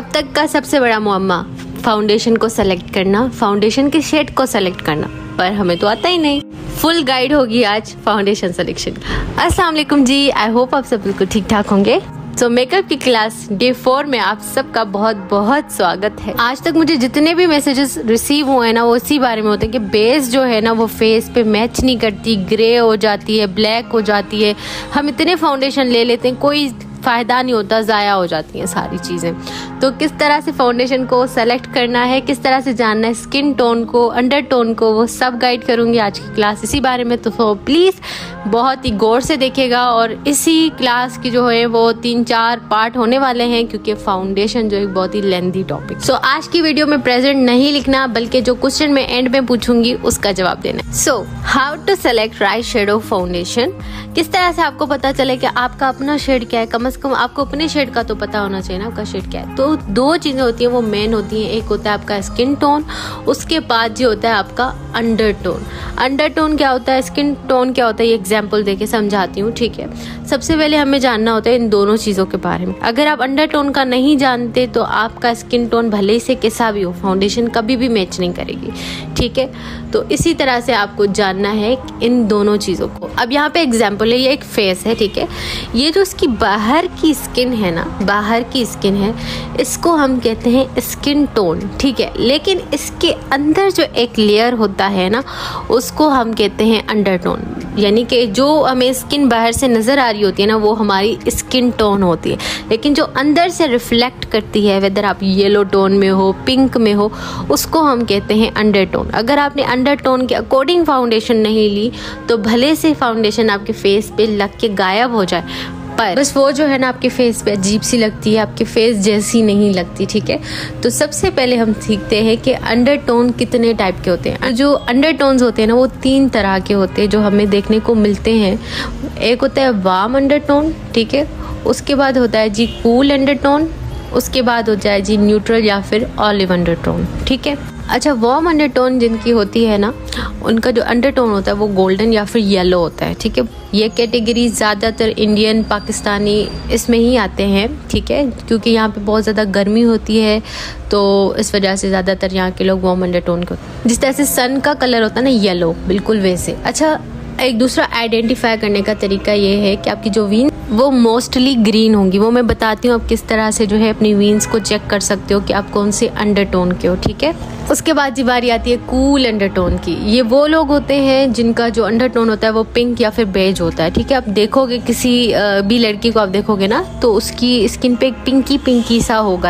अब तक का सबसे बड़ा मुअम्मा फाउंडेशन को सेलेक्ट करना, फाउंडेशन के शेड को सेलेक्ट करना, पर हमें तो आता ही नहीं। फुल गाइड होगी आज फाउंडेशन सिलेक्शन। अस्सलाम वालेकुम जी, आई होप आप सब बिल्कुल ठीक ठाक होंगे। तो मेकअप की क्लास डे 4 में आप सबका बहुत बहुत स्वागत है। आज तक मुझे जितने भी मैसेजेस रिसीव हुए हैं ना, वो इसी बारे में होते हैं कि बेस जो है ना वो फेस पे मैच नहीं करती, ग्रे हो जाती है, ब्लैक हो जाती है। हम इतने फाउंडेशन ले लेते हैं, कोई फ़ायदा नहीं होता, ज़ाया हो जाती हैं सारी चीज़ें। तो किस तरह से फाउंडेशन को सेलेक्ट करना है, किस तरह से जानना है स्किन टोन को, अंडर टोन को, वो सब गाइड करूँगी आज की क्लास इसी बारे में। तो प्लीज़ बहुत ही गौर से देखिएगा। और इसी क्लास की जो है वो 3-4 पार्ट होने वाले हैं, क्योंकि फाउंडेशन जो एक बहुत ही लेंथी टॉपिक। सो आज की वीडियो में प्रेजेंट नहीं लिखना, बल्कि जो क्वेश्चन मैं एंड में पूछूंगी उसका जवाब देना। So how to select right shade of foundation. किस तरह से आपको पता चले कि आपका अपना शेड क्या है। कम से कम आपको अपने शेड का तो पता होना चाहिए ना, आपका शेड क्या है। तो 2 चीजें होती हैं, वो मेन होती हैं। एक होता है आपका स्किन टोन, उसके बाद जो होता है आपका अंडर टोन। अंडर टोन क्या होता है, स्किन टोन क्या होता है, ये एग्जाम्पल देके समझाती हूँ, ठीक है। सबसे पहले हमें जानना होता है इन दोनों चीज़ों के बारे में। अगर आप अंडर टोन का नहीं जानते तो आपका स्किन टोन भले से कैसा भी हो, फाउंडेशन कभी भी मैच नहीं करेगी, ठीक है। तो इसी तरह से आपको जानना है इन दोनों चीज़ों को। अब यहाँ पे एग्जाम्पल है, ये एक फेस है, ठीक है। ये जो इसकी बाहर की स्किन है ना, बाहर की स्किन है, इसको हम कहते हैं स्किन टोन, ठीक है। लेकिन इसके अंदर जो एक लेयर होता है ना, उसको हम कहते हैं अंडर टोन। यानी कि जो हमें स्किन बाहर से नज़र आ रही होती है ना, वो हमारी स्किन टोन होती है। लेकिन जो अंदर से रिफ्लेक्ट करती है, वेदर आप येलो टोन में हो, पिंक में हो, उसको हम कहते हैं अंडर टोन। अगर आपने अंडर टोन के अकॉर्डिंग फाउंडेशन नहीं ली तो भले से फाउंडेशन आपके फेस पे लग के गायब हो जाए, पर बस वो जो है ना आपके फेस पे अजीब सी लगती है, आपके फेस जैसी नहीं लगती, ठीक है। तो सबसे पहले हम सीखते हैं कि अंडर टोन कितने टाइप के होते हैं। जो अंडर टोन्स होते हैं ना, वो 3 तरह के होते हैं जो हमें देखने को मिलते हैं। एक होता है वार्म अंडर टोन, ठीक है। उसके बाद होता है जी कूल अंडर टोन, उसके बाद हो जाए जी न्यूट्रल या फिर ऑलिव अंडर टोन, ठीक है। अच्छा, वार्म अंडर टोन जिनकी होती है ना, उनका जो अंडर टोन होता है वो गोल्डन या फिर येलो होता है, ठीक है। ये कैटेगरी ज़्यादातर इंडियन, पाकिस्तानी इसमें ही आते हैं, ठीक है, क्योंकि यहाँ पे बहुत ज़्यादा गर्मी होती है, तो इस वजह से ज़्यादातर यहाँ के लोग वार्म अंडर टोन को, जिस तरह से सन का कलर होता है ना येलो, बिल्कुल वैसे। अच्छा, एक दूसरा आइडेंटिफाई करने का तरीका ये है कि आपकी जो वीन वो मोस्टली ग्रीन होंगी। वो मैं बताती हूँ आप किस तरह से जो है अपनी वीन्स को चेक कर सकते हो कि आप कौन से अंडर टोन के हो, ठीक है। उसके बाद जी बारी आती है कूल अंडर टोन की। ये वो लोग होते हैं जिनका जो अंडर टोन होता है वो पिंक या फिर बेज होता है, ठीक है। आप देखोगे किसी भी लड़की को आप देखोगे ना, तो उसकी स्किन पे एक पिंकी सा होगा